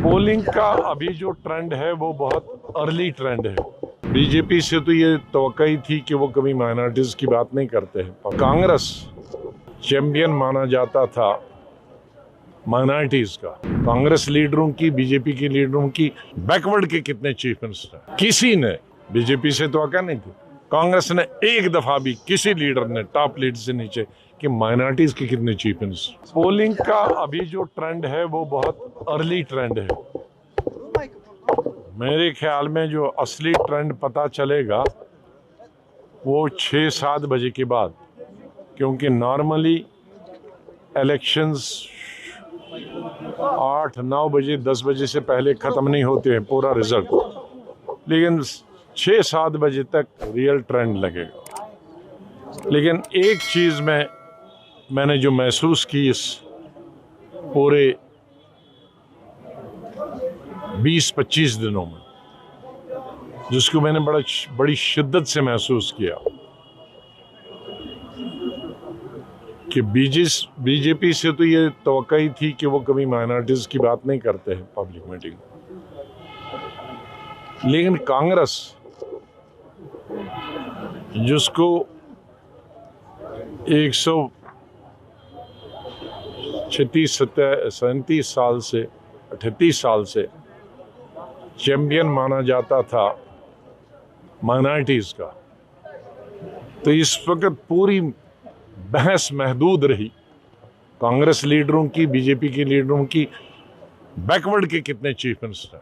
Polling का अभी जो ट्रेंड है वो बहुत अर्ली ट्रेंड है। बीजेपी से तो ये तवक्को ही थी कि वो कभी माइनॉरिटीज की बात नहीं करते हैं। कांग्रेस चैंपियन माना जाता था माइनॉरिटीज का। कांग्रेस लीडरों की, बीजेपी के लीडरों की बैकवर्ड के कितने चीफ मिनिस्टर, किसी ने बीजेपी से तवक्को नहीं थी। कांग्रेस ने एक दफा भी किसी लीडर ने टॉप लीडर से नीचे कि माइनॉरिटीज के कितने चीफ मिनिस्टर। पोलिंग का अभी जो ट्रेंड है वो बहुत अर्ली ट्रेंड है। मेरे ख्याल में जो असली ट्रेंड पता चलेगा वो 6-7 बजे के बाद, क्योंकि नॉर्मली इलेक्शंस 8-9 बजे 10 बजे से पहले ख़त्म नहीं होते हैं पूरा रिजल्ट, लेकिन 6-7 बजे तक रियल ट्रेंड लगेगा। लेकिन एक चीज़ मैंने जो महसूस की इस पूरे 20-25 दिनों में, जिसको मैंने बड़ी शिद्दत से महसूस किया कि बीजेपी से तो ये तवक्को ही थी कि वो कभी माइनॉरिटीज की बात नहीं करते हैं पब्लिक मीटिंग, लेकिन कांग्रेस जिसको 137 साल से 38 साल से चैंपियन माना जाता था माइनॉरिटीज का, तो इस वक्त पूरी बहस महदूद रही कांग्रेस लीडरों की, बीजेपी के लीडरों की बैकवर्ड के कितने चीफ मिनिस्टर।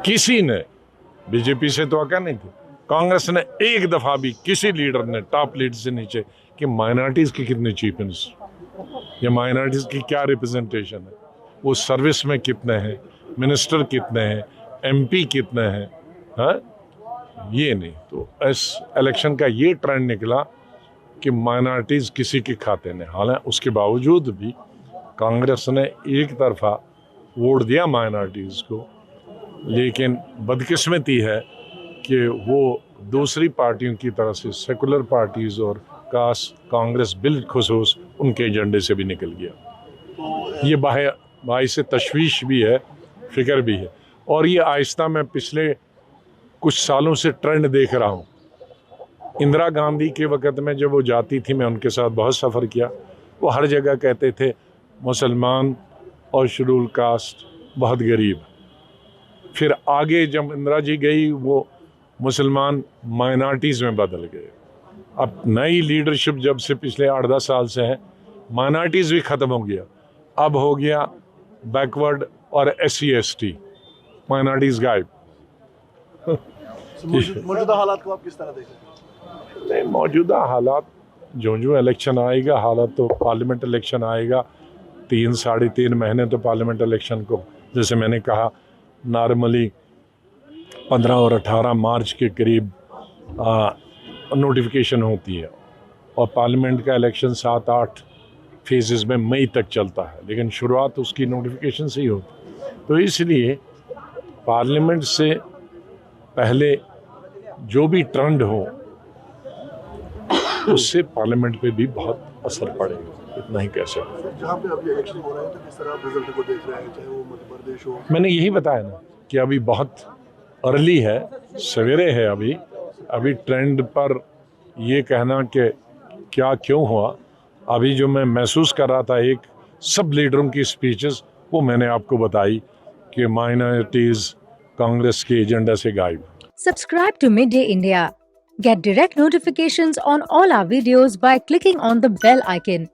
किसी ने बीजेपी से तवक्को नहीं थी। कांग्रेस ने एक दफा भी किसी लीडर ने टॉप लीडर से नीचे कि माइनॉरिटीज के कितने चीफ मिनिस्टर या माइनॉरिटीज की क्या रिप्रेजेंटेशन है, वो सर्विस में कितने हैं, मिनिस्टर कितने हैं, एमपी कितने हैं, हाँ? ये नहीं। तो इस इलेक्शन का ये ट्रेंड निकला कि माइनॉरिटीज किसी के खाते नहीं। हालांकि उसके बावजूद भी कांग्रेस ने एक तरफा वोट दिया माइनॉरिटीज को, लेकिन बदकिस्मती है कि वो दूसरी पार्टियों की तरह से सेकुलर पार्टीज और कांग्रेस बिलखुसूस उनके एजेंडे से भी निकल गया। ये बाई से तशवीश भी है, फिक्र भी है, और ये आहिस्ता मैं पिछले कुछ सालों से ट्रेंड देख रहा हूँ। इंदिरा गांधी के वक़्त में जब वो जाती थी, मैं उनके साथ बहुत सफ़र किया, वो हर जगह कहते थे मुसलमान और शेड्यूल कास्ट बहुत गरीब। फिर आगे जब इंदिरा जी गई, वो मुसलमान माइनॉरिटीज़ में बदल गए। अब नई लीडरशिप जब से पिछले 8-10 साल से है, माइनॉरिटीज़ भी ख़त्म हो गया, अब हो गया बैकवर्ड और SC ST, माइनॉरिटीज़ गायब। मौजूदा हालात को आप किस तरह देखें? नहीं, मौजूदा हालात जो इलेक्शन आएगा, हालात तो पार्लियामेंट इलेक्शन आएगा, 3-3.5 महीने तो पार्लियामेंट इलेक्शन को, जैसे मैंने कहा, नॉर्मली 15 और 18 मार्च के करीब नोटिफिकेशन होती है, और पार्लियामेंट का इलेक्शन 7-8 फेजेस में मई तक चलता है, लेकिन शुरुआत उसकी नोटिफिकेशन से ही होती। तो इसलिए पार्लियामेंट से पहले जो भी ट्रेंड हो उससे पार्लियामेंट पे भी बहुत असर पड़ेगा, इतना ही कह सकते। जहाँ पे अभी इलेक्शन हो रहा है तो किस तरह आप रिजल्ट को देख रहे हैं, चाहे वो मध्य प्रदेश हो? मैंने यही बताया ना कि अभी बहुत अर्ली है, सवेरे है। अभी ट्रेंड पर ये कहना कि क्या क्यों हुआ, अभी जो मैं महसूस कर रहा था, एक सब लीडरों की स्पीचेस, वो मैंने आपको बताई कि माइनॉरिटीज कांग्रेस के एजेंडा से गायब। Subscribe to Midday India. Get direct notifications on all our videos by clicking on the bell icon.